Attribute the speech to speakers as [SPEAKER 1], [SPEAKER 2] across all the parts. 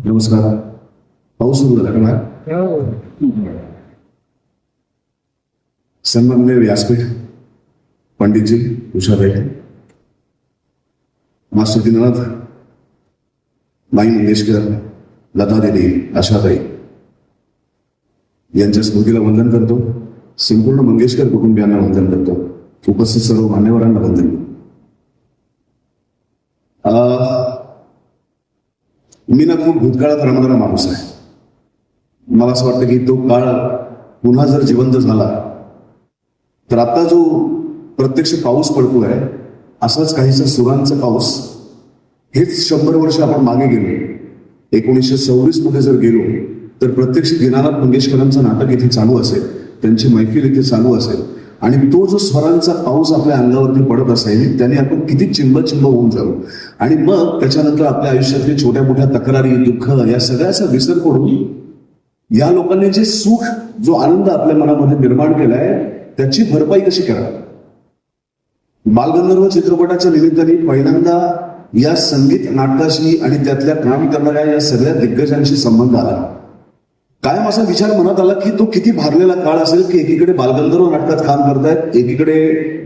[SPEAKER 1] नमस्कार. पाऊस सुरू झाला का बाहेर? सन्माननीय व्यासपीठ, पंडितजी, उषाताई, मास्टर दीनानाथ, माई मंगेशकर, लता देवी, आशाताई यांच्या स्मृतीला वंदन करतो. संपूर्ण मंगेशकर कुटुंबियांना वंदन करतो. उपस्थित सर्व मान्यवरांना वंदन करतो. मी ना खूप भूतकाळात रमणारा माणूस आहे. मला असं वाटतं की तो काळ पुन्हा जर जिवंत झाला तर आता जो प्रत्यक्ष पाऊस पडतोय असाच काहीसा सुरांचा पाऊस, हेच 100 वर्ष आपण मागे गेलो, 1926 मध्ये जर गेलो तर प्रत्यक्ष दीनानाथ मंगेशकरांचं नाटक इथे चालू असेल, त्यांची मैफिल इथे चालू असेल आणि तो जो स्वरांचा पाऊस आपल्या अंगावरती पडत असेल त्याने आपण किती चिंब होऊन जाऊ. आणि मग त्याच्यानंतर आपल्या आयुष्यातली छोट्या मोठ्या तक्रारी, दुःख या सगळ्याचा विसर पडून या लोकांनी जे सुख, जो आनंद आपल्या मनामध्ये निर्माण केलाय त्याची भरपाई कशी करा. बालगंधर्व चित्रपटाच्या निमित्ताने पहिल्यांदा या संगीत नाटकाशी आणि त्यातल्या काम करणाऱ्या या सगळ्या दिग्गजांशी संबंध आला. कायम असा विचार मनात आला की तो किती भारलेला काळ असेल की एकीकडे बालगंधर्व नाटकात काम करतायत, एकीकडे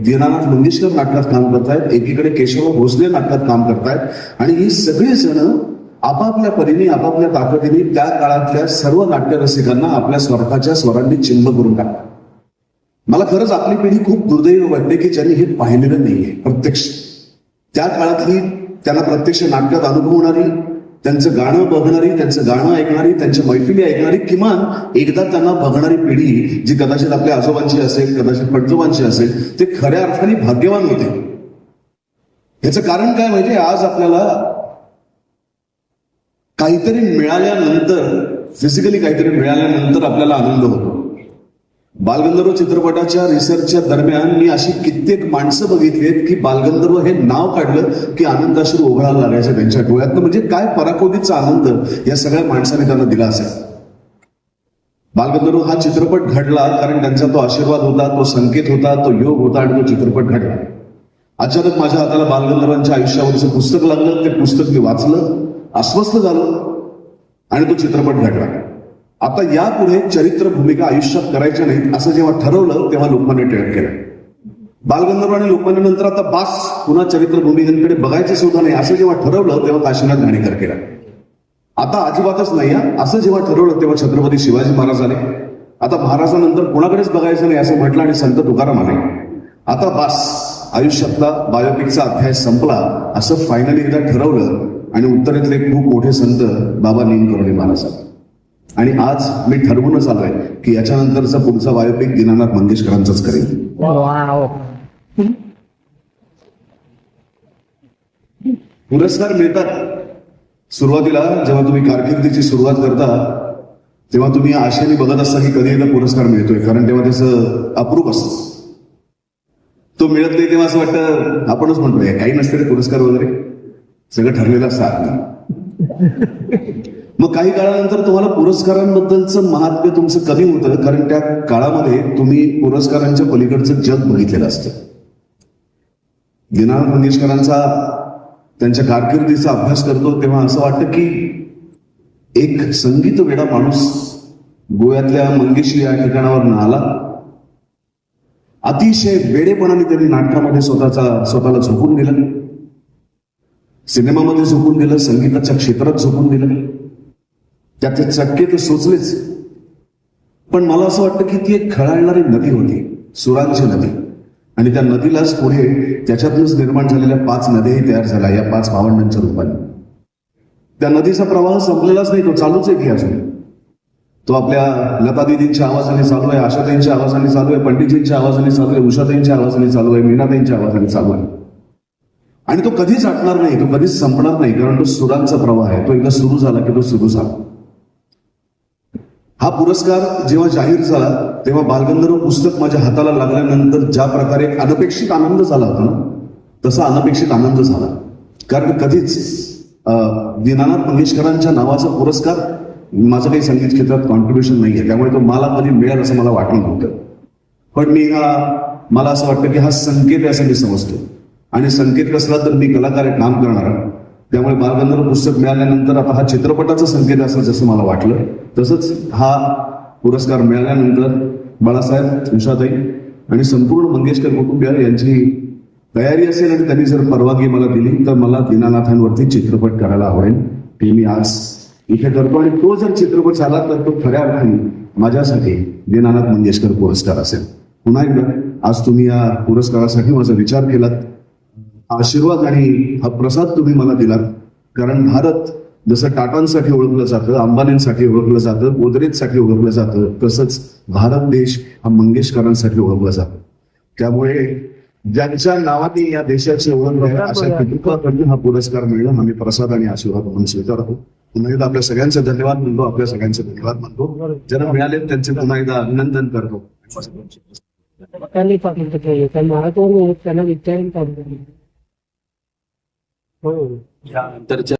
[SPEAKER 1] दीनानाथ मंगेशकर नाटकात काम करतायत, एकीकडे केशव भोसले नाटकात काम करतायत आणि ही सगळे जण आपापल्या परीने, आपापल्या ताकदीने त्या काळातल्या सर्व नाट्यरसिकांना आपल्या स्वराच्या स्वरांनी चिंब करून टाकतात. मला खरंच आपली पिढी खूप दुर्दैव वाटते की ज्यांनी हे पाहिलेलं नाहीये प्रत्यक्ष. त्या काळातली त्यांना प्रत्यक्ष नाटकात अनुभवणारी, त्यांचं गाणं बघणारी, त्यांचं गाणं ऐकणारी, त्यांच्या मैफिली ऐकणारी, किमान एकदा त्यांना बघणारी पिढी जी कदाचित आपल्या आजोबांची असेल, कदाचित पणजोबांची असेल, ते खऱ्या अर्थाने भाग्यवान होते. याचं कारण काय माहितीये? आज आपल्याला काहीतरी मिळाल्यानंतर, फिजिकली काहीतरी मिळाल्यानंतर आपल्याला आनंद होतो. बालगंधर्व चित्रपटाच्या रिसर्चच्या दरम्यान मी अशी कित्येक माणसं बघितलीत की बालगंधर्व हे नाव काढलं की आनंदाश्रू ओघळायला लागायचं त्यांच्या डोळ्यात. म्हणजे काय पराकोटीचा आनंद या सगळ्या माणसाने त्यांना दिला असेल. बालगंधर्व हा चित्रपट घडला कारण त्यांचा तो आशीर्वाद होता, तो संकेत होता, तो योग होता आणि तो चित्रपट घडला. अचानक माझ्या हाताला बालगंधर्वांच्या आयुष्यावरचं पुस्तक लागलं. ते पुस्तक मी वाचलं, अस्वस्थ झालं आणि तो चित्रपट घडला. आता यापुढे चरित्र भूमिका आयुष्यात करायच्या नाहीत असं जेव्हा ठरवलं तेव्हा लोकमान्य टिळक केलं. बालगंधर्व आणि लोकमान्य नंतर आता बास, पुन्हा चरित्र भूमिकांकडे बघायचं सुद्धा नाही असं जेव्हा ठरवलं तेव्हा काशीनाथ घाणेकर केला. आता अजिबातच नाही असं जेव्हा ठरवलं तेव्हा छत्रपती शिवाजी महाराज आले. आता महाराजांनंतर कोणाकडेच बघायचं नाही असं म्हटलं आणि संत तुकाराम आले. आता बास, आयुष्यातला बायोपिकचा अध्याय संपला असं फायनली एकदा ठरवलं आणि उत्तरेतले खूप मोठे संत बाबा नीमकर्णी महाराज आले. आणि आज मी ठरवूनच आलोय की याच्यानंतरचा पुढचा बायोपिक दीनानाथ मंगेशकरांचाच करेन. पुरस्कार मिळतात. सुरुवातीला जेव्हा तुम्ही कारकिर्दीची सुरुवात करता तेव्हा तुम्ही आशेने बघत असता की कधी एकदा पुरस्कार मिळतोय, कारण तेव्हा त्याचं अप्रूप असतं. तो मिळत नाही तेव्हा असं वाटतं, आपणच म्हणतोय काही नसते रे पुरस्कार वगैरे, सगळं ठरलेलं असतं. मग काही काळानंतर तुम्हाला पुरस्कारांबद्दलचं महात्म्य तुमचं कमी होतं, कारण त्या काळामध्ये तुम्ही पुरस्कारांच्या पलीकडचं जग बघितलेलं असतं. दीनानाथ मंगेशकरांचा, त्यांच्या कारकिर्दीचा अभ्यास करतो तेव्हा असं वाटतं की एक संगीत वेडा माणूस गोव्यातल्या मंगेशी या ठिकाणावर आला. अतिशय वेडेपणाने त्यांनी नाटकामध्ये स्वतःला झोकून दिलं, सिनेमामध्ये झोकून दिलं, संगीताच्या क्षेत्रात झोकून दिलं. त्याचे चटके तर सोचलेच, पण मला असं वाटतं की ती एक खळाळणारी नदी होती, सुरांची नदी. आणि त्या नदीलाच पुढे त्याच्यातूनच निर्माण झालेल्या 5 नद्याही तयार झाल्या या 5 भावंडांच्या रूपाने. त्या नदीचा प्रवाह संपलेलाच नाही, तो चालूच आहे की अजून. तो आपल्या लता दीदींच्या आवाजाने चालू आहे, आशाताईंच्या आवाजाने चालू आहे, पंडितजींच्या आवाजाने चालू आहे, उषाताईंच्या आवाजाने चालू आहे, मीनाताईंच्या आवाजाने चालू आहे. आणि तो कधीच आटणार नाही, तो कधीच संपणार नाही, कारण तो सुरांचा प्रवाह आहे. तो एकदा सुरू झाला की तो सुरू झाला. हा पुरस्कार जेव्हा जाहीर झाला तेव्हा बालगंधर्व पुस्तक माझ्या हाताला लागल्यानंतर ज्या प्रकारे अनपेक्षित आनंद झाला होता ना, तसा अनपेक्षित आनंद झाला. कारण कधीच दीनानाथ मंगेशकरांच्या नावाचा पुरस्कार, माझं काही संगीत क्षेत्रात कॉन्ट्रीब्युशन नाहीये, त्यामुळे तो मला कधी मिळेल असं मला वाटलं नव्हतं. पण मला असं वाटतं की हा संकेत आहे असं मी समजतो. आणि संकेत कसला तर मी कलाकार आहे, काम करणारा, त्यामुळे बालगंधर्व पुस्तक मिळाल्यानंतर आता हा चित्रपटाचा संकेत असेल जसं मला वाटलं. तसंच हा पुरस्कार मिळाल्यानंतर बाळासाहेब, उषाताई आणि संपूर्ण मंगेशकर कुटुंबीय यांची तयारी असेल आणि त्यांनी जर परवानगी मला दिली तर मला दीनानाथांवरती चित्रपट करायला आवडेल. ते मी आज इथे करतो आणि तो जर चित्रपट झाला तर तो खऱ्या अर्थाने माझ्यासाठी दीनानाथ मंगेशकर पुरस्कार असेल. पुन्हा एकदा आज तुम्ही या पुरस्कारासाठी माझा विचार केलात, आशीर्वाद आणि हा प्रसाद तुम्ही मला दिलात. कारण भारत जसं टाटांसाठी ओळखलं जातं, अंबानींसाठी ओळखलं जातं, गोदरेजसाठी ओळखलं जातं, तसंच भारत देश हा मंगेशकरांसाठी ओळखला जातो. त्यामुळे ज्यांच्या नावाने या देशाची ओळख आहे अशा कुटुंबाकडून हा पुरस्कार मिळणं आम्ही प्रसाद आणि आशीर्वाद म्हणून स्वीकारतो. पुन्हा एकदा आपल्या सगळ्यांचे धन्यवाद म्हणतो, आपल्या सगळ्यांचे धन्यवाद म्हणतो. ज्यांना मिळाले त्यांचे पुन्हा एकदा अभिनंदन करतो.
[SPEAKER 2] त्यांनी पाठवलं पाहिजे त्या महात्मा त्यांना विचारून काढलं. हो
[SPEAKER 3] यानंतरच्या